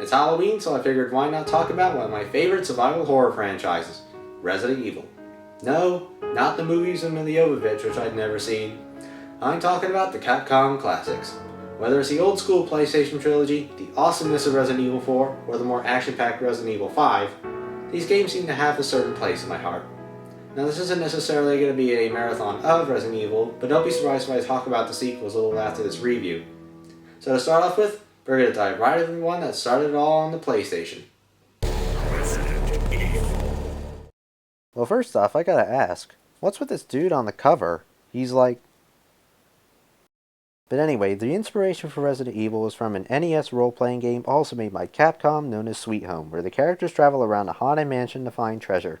It's Halloween, so I figured why not talk about one of my favorite survival horror franchises, Resident Evil. No, not the movies of Milla Jovovich, which I'd never seen. I'm talking about the Capcom classics. Whether it's the old school PlayStation trilogy, the awesomeness of Resident Evil 4, or the more action-packed Resident Evil 5, these games seem to have a certain place in my heart. Now this isn't necessarily going to be a marathon of Resident Evil, but don't be surprised if I talk about the sequels a little after this review. So to start off with, we're going to dive right into the one that started it all on the PlayStation. Resident Evil. Well, first off, I gotta ask, what's with this dude on the cover? He's like... But anyway, the inspiration for Resident Evil was from an NES role-playing game also made by Capcom known as Sweet Home, where the characters travel around a haunted mansion to find treasure.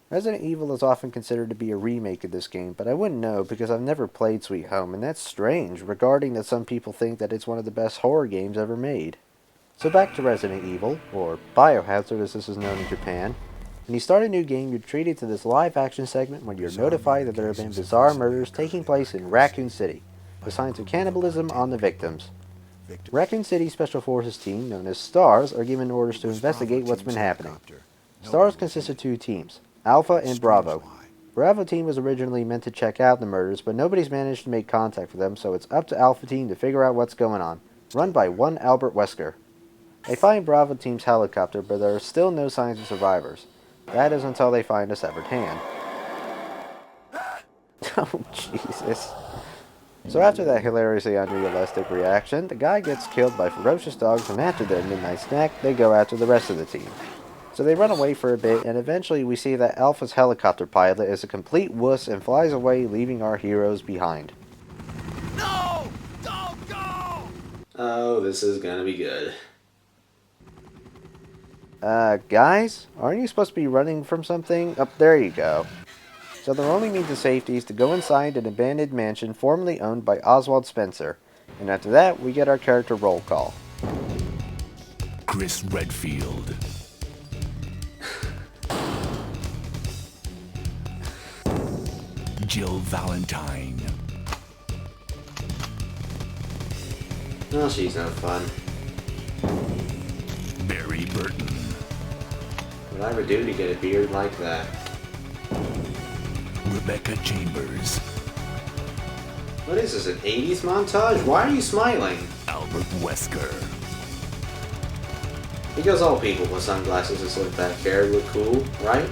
Resident Evil is often considered to be a remake of this game, but I wouldn't know because I've never played Sweet Home, and that's strange, regarding that some people think that it's one of the best horror games ever made. So back to Resident Evil, or Biohazard as this is known in Japan. When you start a new game, you're treated to this live-action segment when you're notified that there have been bizarre murders taking place in Raccoon City, with signs of cannibalism on the victims. Raccoon City Special Forces team, known as STARS, are given orders to investigate what's been happening. STARS consists of two teams, Alpha and Bravo. Bravo team was originally meant to check out the murders, but nobody's managed to make contact with them, so it's up to Alpha team to figure out what's going on, run by one Albert Wesker. They find Bravo team's helicopter, but there are still no signs of survivors. That is until they find a severed hand. Oh, Jesus. So after that hilariously unrealistic reaction, the guy gets killed by ferocious dogs, and after their midnight snack, they go after the rest of the team. So they run away for a bit, and eventually we see that Alpha's helicopter pilot is a complete wuss and flies away, leaving our heroes behind. No! Don't go! Oh, this is gonna be good. Guys? Aren't you supposed to be running from something? Up there you go. So their only means of safety is to go inside an abandoned mansion formerly owned by Oswald Spencer. And after that, we get our character roll call. Chris Redfield. Jill Valentine. Oh, she's no fun. Barry Burton. What I would do to get a beard like that. Rebecca Chambers. What is this, an 80s montage? Why are you smiling? Albert Wesker. Because all people with sunglasses and slick back hair look cool, right?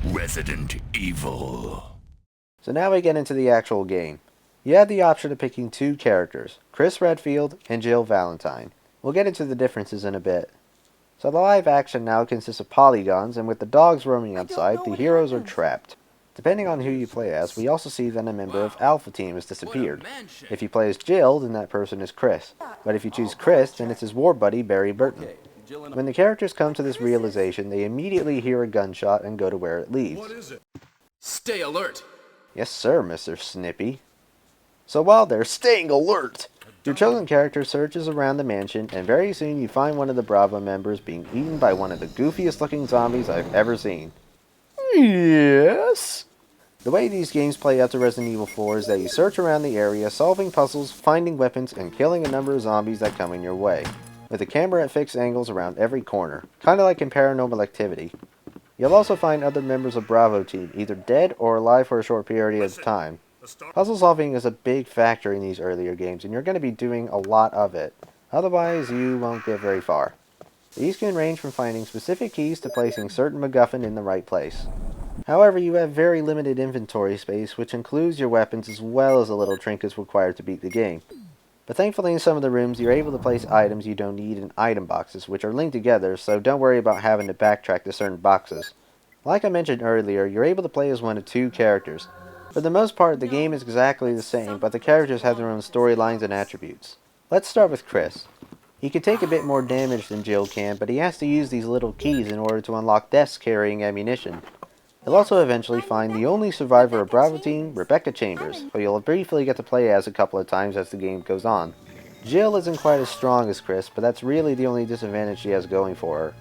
Resident Evil. So now we get into the actual game. You have the option of picking two characters, Chris Redfield and Jill Valentine. We'll get into the differences in a bit. So the live action now consists of polygons, and with the dogs roaming outside, the heroes are trapped. Depending on who you play as, we also see that a member of Alpha Team has disappeared. If you play as Jill, then that person is Chris. But if you choose Chris, then it's his war buddy, Barry Burton. When the characters come to this realization, they immediately hear a gunshot and go to where it leads. What is it? Stay alert. Yes sir, Mr. Snippy. So while they're staying alert, your chosen character searches around the mansion, and very soon you find one of the Bravo members being eaten by one of the goofiest looking zombies I've ever seen. Yes? The way these games play out to Resident Evil 4 is that you search around the area, solving puzzles, finding weapons, and killing a number of zombies that come in your way, with the camera at fixed angles around every corner, kinda like in Paranormal Activity. You'll also find other members of Bravo Team, either dead or alive for a short period of time. Puzzle solving is a big factor in these earlier games, and you're going to be doing a lot of it. Otherwise, you won't get very far. These can range from finding specific keys to placing certain MacGuffin in the right place. However, you have very limited inventory space, which includes your weapons as well as the little trinkets required to beat the game. But thankfully in some of the rooms, you're able to place items you don't need in item boxes, which are linked together, so don't worry about having to backtrack to certain boxes. Like I mentioned earlier, you're able to play as one of two characters. For the most part, the game is exactly the same, but the characters have their own storylines and attributes. Let's start with Chris. He can take a bit more damage than Jill can, but he has to use these little keys in order to unlock desks carrying ammunition. He'll also eventually find the only survivor of Bravo Team, Rebecca Chambers, who you'll briefly get to play as a couple of times as the game goes on. Jill isn't quite as strong as Chris, but that's really the only disadvantage she has going for her.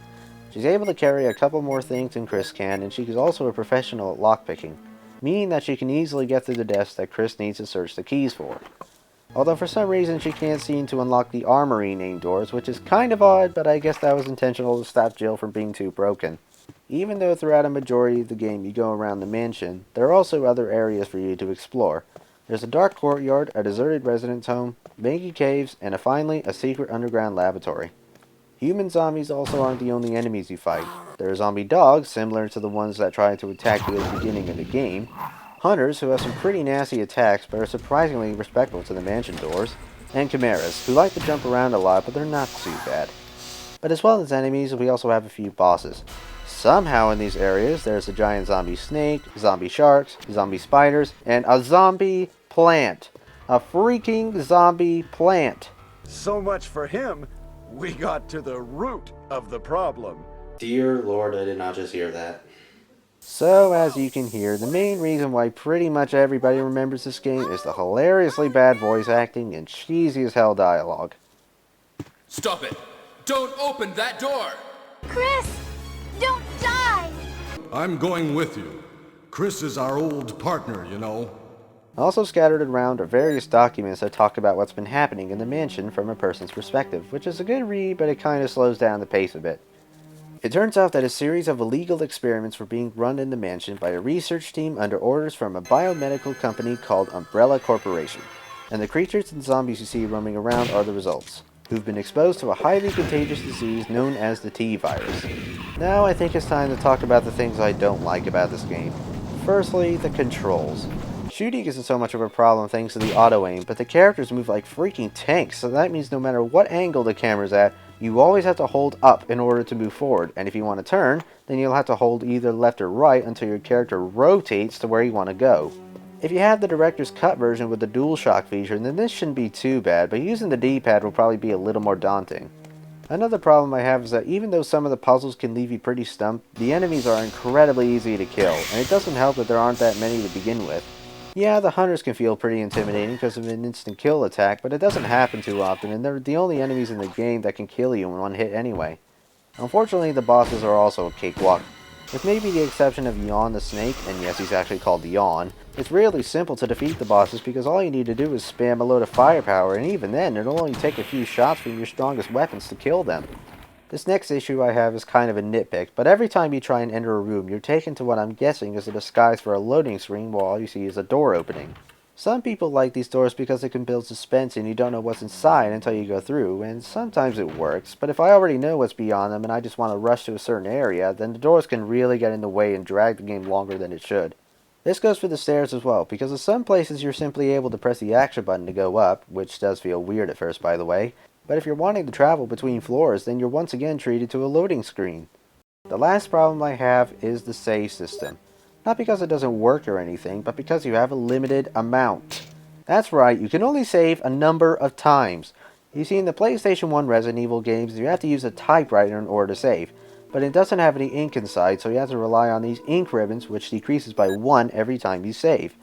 She's able to carry a couple more things than Chris can, and she's also a professional at lockpicking, meaning that she can easily get through the desk that Chris needs to search the keys for. Although for some reason she can't seem to unlock the armory named doors, which is kind of odd, but I guess that was intentional to stop Jill from being too broken. Even though throughout a majority of the game you go around the mansion, there are also other areas for you to explore. There's a dark courtyard, a deserted residence home, mangy caves, and finally a secret underground laboratory. Human zombies also aren't the only enemies you fight. There are zombie dogs, similar to the ones that try to attack you at the beginning of the game, hunters who have some pretty nasty attacks but are surprisingly respectful to the mansion doors, and chimeras, who like to jump around a lot but they're not too bad. But as well as enemies, we also have a few bosses. Somehow in these areas, there's a giant zombie snake, zombie sharks, zombie spiders, and a zombie plant. A freaking zombie plant. So much for him. We got to the root of the problem. Dear Lord, I did not just hear that. So, as you can hear, the main reason why pretty much everybody remembers this game is the hilariously bad voice acting and cheesy as hell dialogue. Stop it! Don't open that door! Chris! Don't die! I'm going with you. Chris is our old partner, you know. Also scattered around are various documents that talk about what's been happening in the mansion from a person's perspective, which is a good read, but it kind of slows down the pace a bit. It turns out that a series of illegal experiments were being run in the mansion by a research team under orders from a biomedical company called Umbrella Corporation, and the creatures and zombies you see roaming around are the results, who've been exposed to a highly contagious disease known as the T-virus. Now I think it's time to talk about the things I don't like about this game. Firstly, the controls. Shooting isn't so much of a problem thanks to the auto-aim, but the characters move like freaking tanks, so that means no matter what angle the camera's at, you always have to hold up in order to move forward, and if you want to turn, then you'll have to hold either left or right until your character rotates to where you want to go. If you have the director's cut version with the DualShock feature, then this shouldn't be too bad, but using the D-pad will probably be a little more daunting. Another problem I have is that even though some of the puzzles can leave you pretty stumped, the enemies are incredibly easy to kill, and it doesn't help that there aren't that many to begin with. Yeah, the hunters can feel pretty intimidating because of an instant kill attack, but it doesn't happen too often, and they're the only enemies in the game that can kill you in one hit anyway. Unfortunately, the bosses are also a cakewalk. With maybe the exception of Yawn the Snake, and yes, he's actually called Yawn, it's really simple to defeat the bosses because all you need to do is spam a load of firepower, and even then, it'll only take a few shots from your strongest weapons to kill them. This next issue I have is kind of a nitpick, but every time you try and enter a room, you're taken to what I'm guessing is a disguise for a loading screen while all you see is a door opening. Some people like these doors because they can build suspense and you don't know what's inside until you go through, and sometimes it works, but if I already know what's beyond them and I just want to rush to a certain area, then the doors can really get in the way and drag the game longer than it should. This goes for the stairs as well, because in some places you're simply able to press the action button to go up, which does feel weird at first by the way, but if you're wanting to travel between floors, then you're once again treated to a loading screen. The last problem I have is the save system. Not because it doesn't work or anything, but because you have a limited amount. That's right, you can only save a number of times. You see, in the PlayStation 1 Resident Evil games, you have to use a typewriter in order to save, but it doesn't have any ink inside, so you have to rely on these ink ribbons, which decreases by 1 every time you save.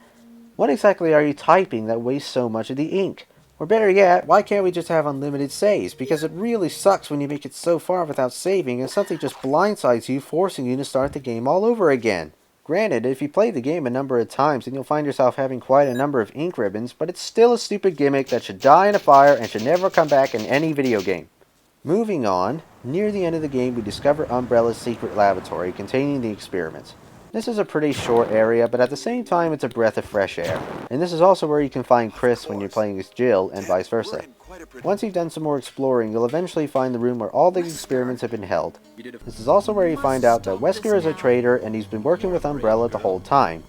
What exactly are you typing that wastes so much of the ink? Or better yet, why can't we just have unlimited saves? Because it really sucks when you make it so far without saving and something just blindsides you, forcing you to start the game all over again. Granted, if you play the game a number of times, then you'll find yourself having quite a number of ink ribbons, but it's still a stupid gimmick that should die in a fire and should never come back in any video game. Moving on, near the end of the game we discover Umbrella's secret laboratory containing the experiments. This is a pretty short area, but at the same time it's a breath of fresh air. And this is also where you can find Chris when you're playing as Jill, and vice versa. Once you've done some more exploring, you'll eventually find the room where all the experiments have been held. This is also where you find out that Wesker is a traitor and he's been working with Umbrella the whole time.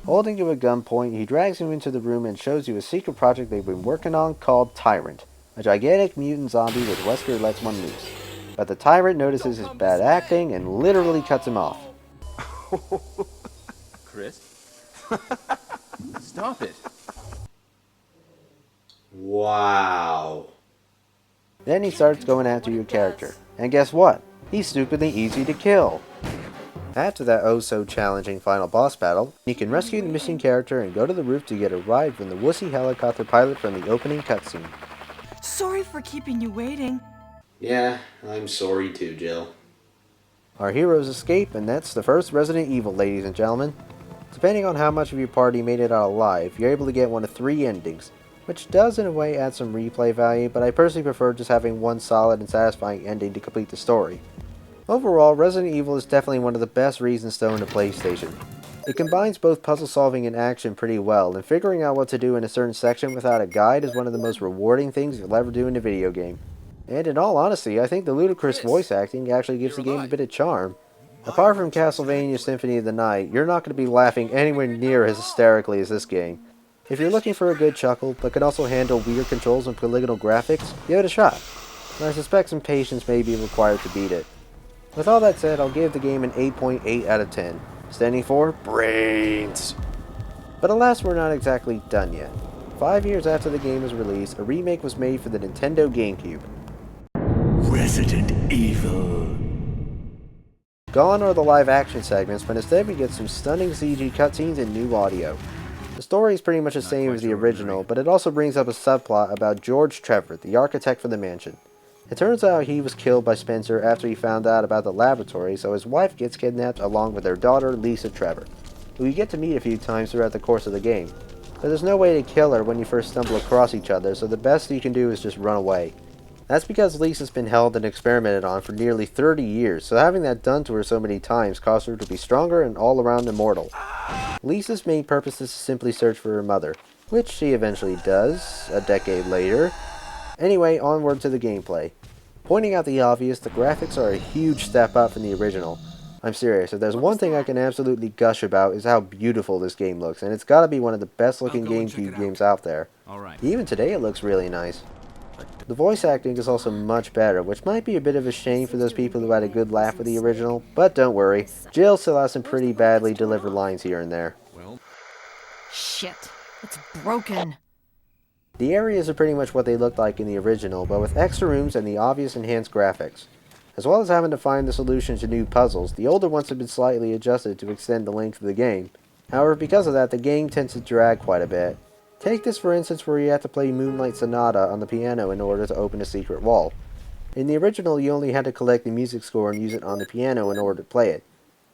Holding you at gunpoint, he drags you into the room and shows you a secret project they've been working on called Tyrant, a gigantic mutant zombie which Wesker lets one loose. But the Tyrant notices his bad acting and literally cuts him off. Chris? Stop it. Wow. Then he starts going after your character. And guess what? He's stupidly easy to kill. After that oh-so-challenging final boss battle, you can rescue the missing character and go to the roof to get a ride from the wussy helicopter pilot from the opening cutscene. Sorry for keeping you waiting. Yeah, I'm sorry too, Jill. Our heroes escape, and that's the first Resident Evil, ladies and gentlemen. Depending on how much of your party made it out alive, you're able to get one of 3 endings. which does in a way add some replay value, but I personally prefer just having one solid and satisfying ending to complete the story. Overall, Resident Evil is definitely one of the best reasons to own a PlayStation. It combines both puzzle solving and action pretty well, and figuring out what to do in a certain section without a guide is one of the most rewarding things you'll ever do in a video game. And in all honesty, I think the ludicrous voice acting actually gives the game a bit of charm. Apart from Castlevania Symphony of the Night, you're not going to be laughing anywhere near as hysterically as this game. If you're looking for a good chuckle, but can also handle weird controls and polygonal graphics, give it a shot. And I suspect some patience may be required to beat it. With all that said, I'll give the game an 8.8 out of 10, standing for brains. But alas, we're not exactly done yet. 5 years after the game was released, a remake was made for the Nintendo GameCube. Resident Evil. Gone are the live action segments, but instead we get some stunning CG cutscenes and new audio. The story is pretty much the same as the original, but it also brings up a subplot about George Trevor, the architect for the mansion. It turns out he was killed by Spencer after he found out about the laboratory, so his wife gets kidnapped along with their daughter, Lisa Trevor, who you get to meet a few times throughout the course of the game. But there's no way to kill her when you first stumble across each other, so the best you can do is just run away. That's because Lisa's been held and experimented on for nearly 30 years, so having that done to her so many times caused her to be stronger and all-around immortal. Lisa's main purpose is to simply search for her mother, which she eventually does, a decade later. Anyway, onward to the gameplay. Pointing out the obvious, the graphics are a huge step up from the original. I'm serious, if there's one thing I can absolutely gush about is how beautiful this game looks, and it's gotta be one of the best looking GameCube games out there. Even today it looks really nice. The voice acting is also much better, which might be a bit of a shame for those people who had a good laugh with the original, but don't worry, Jill still has some pretty badly delivered lines here and there. Shit, it's broken. The areas are pretty much what they looked like in the original, but with extra rooms and the obvious enhanced graphics. As well as having to find the solution to new puzzles, the older ones have been slightly adjusted to extend the length of the game. However, because of that, the game tends to drag quite a bit. Take this for instance where you have to play Moonlight Sonata on the piano in order to open a secret wall. In the original, you only had to collect the music score and use it on the piano in order to play it.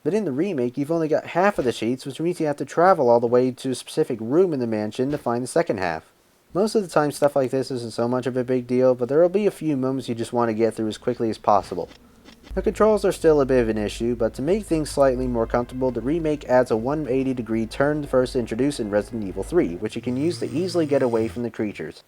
But in the remake, you've only got half of the sheets, which means you have to travel all the way to a specific room in the mansion to find the second half. Most of the time stuff like this isn't so much of a big deal, but there will be a few moments you just want to get through as quickly as possible. The controls are still a bit of an issue, but to make things slightly more comfortable, the remake adds a 180-degree turn first introduced in Resident Evil 3, which you can use to easily get away from the creatures.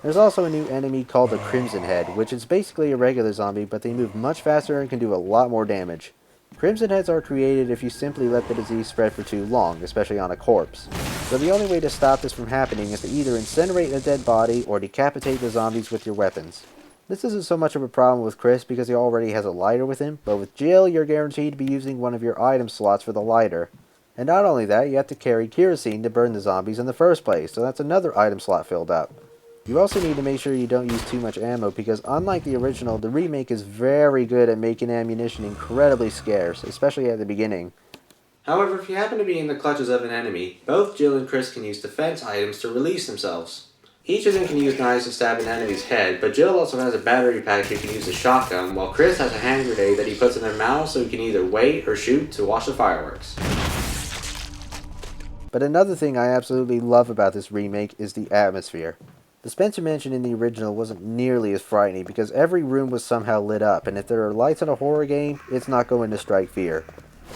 There's also a new enemy called the Crimson Head, which is basically a regular zombie, but they move much faster and can do a lot more damage. Crimson Heads are created if you simply let the disease spread for too long, especially on a corpse. So the only way to stop this from happening is to either incinerate a dead body or decapitate the zombies with your weapons. This isn't so much of a problem with Chris because he already has a lighter with him, but with Jill you're guaranteed to be using one of your item slots for the lighter. And not only that, you have to carry kerosene to burn the zombies in the first place, so that's another item slot filled up. You also need to make sure you don't use too much ammo because unlike the original, the remake is very good at making ammunition incredibly scarce, especially at the beginning. However, if you happen to be in the clutches of an enemy, both Jill and Chris can use defense items to release themselves. Each of them can use knives to stab an enemy's head, but Jill also has a battery pack she can use a shotgun, while Chris has a hand grenade that he puts in their mouth so he can either wait or shoot to watch the fireworks. But another thing I absolutely love about this remake is the atmosphere. The Spencer Mansion in the original wasn't nearly as frightening because every room was somehow lit up, and if there are lights in a horror game, it's not going to strike fear.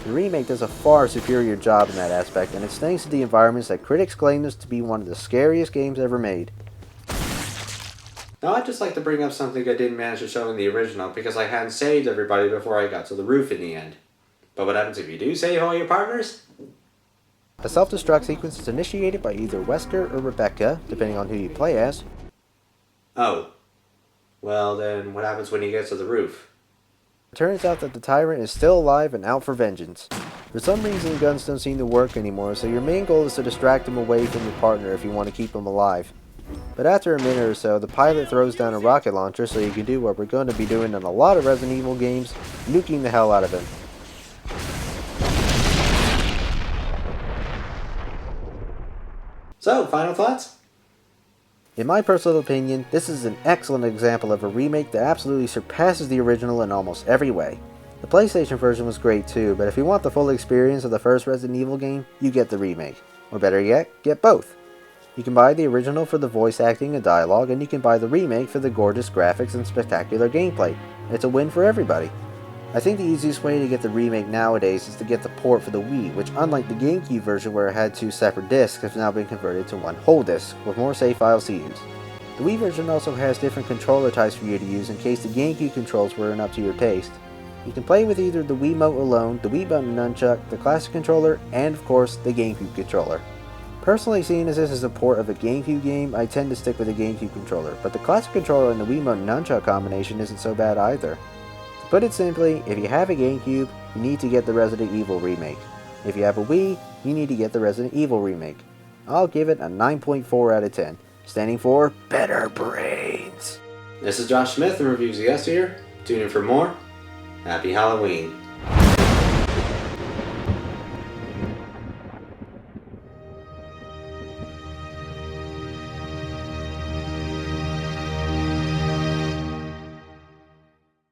The remake does a far superior job in that aspect, and it's thanks to the environments that critics claim this to be one of the scariest games ever made. Now I'd just like to bring up something I didn't manage to show in the original because I hadn't saved everybody before I got to the roof in the end. But what happens if you do save all your partners? A self-destruct sequence is initiated by either Wesker or Rebecca, depending on who you play as. Oh. Well then, what happens when he gets to the roof? It turns out that the tyrant is still alive and out for vengeance. For some reason, guns don't seem to work anymore, so your main goal is to distract him away from your partner if you want to keep him alive. But after a minute or so, the pilot throws down a rocket launcher so you can do what we're going to be doing in a lot of Resident Evil games, nuking the hell out of him. So, final thoughts? In my personal opinion, this is an excellent example of a remake that absolutely surpasses the original in almost every way. The PlayStation version was great too, but if you want the full experience of the first Resident Evil game, you get the remake. Or better yet, get both. You can buy the original for the voice acting and dialogue, and you can buy the remake for the gorgeous graphics and spectacular gameplay. It's a win for everybody. I think the easiest way to get the remake nowadays is to get the port for the Wii, which unlike the GameCube version where it had 2 separate discs, has now been converted to one whole disc, with more save files to use. The Wii version also has different controller types for you to use in case the GameCube controls weren't up to your taste. You can play with either the Wiimote alone, the Wii button nunchuck, the classic controller, and of course the GameCube controller. Personally, seeing as this is a port of a GameCube game, I tend to stick with the GameCube controller, but the classic controller and the Wiimote nunchuck combination isn't so bad either. To put it simply, if you have a GameCube, you need to get the Resident Evil remake. If you have a Wii, you need to get the Resident Evil remake. I'll give it a 9.4 out of 10, standing for better brains. This is Josh Smith and Reviews the S here. Tune in for more. Happy Halloween.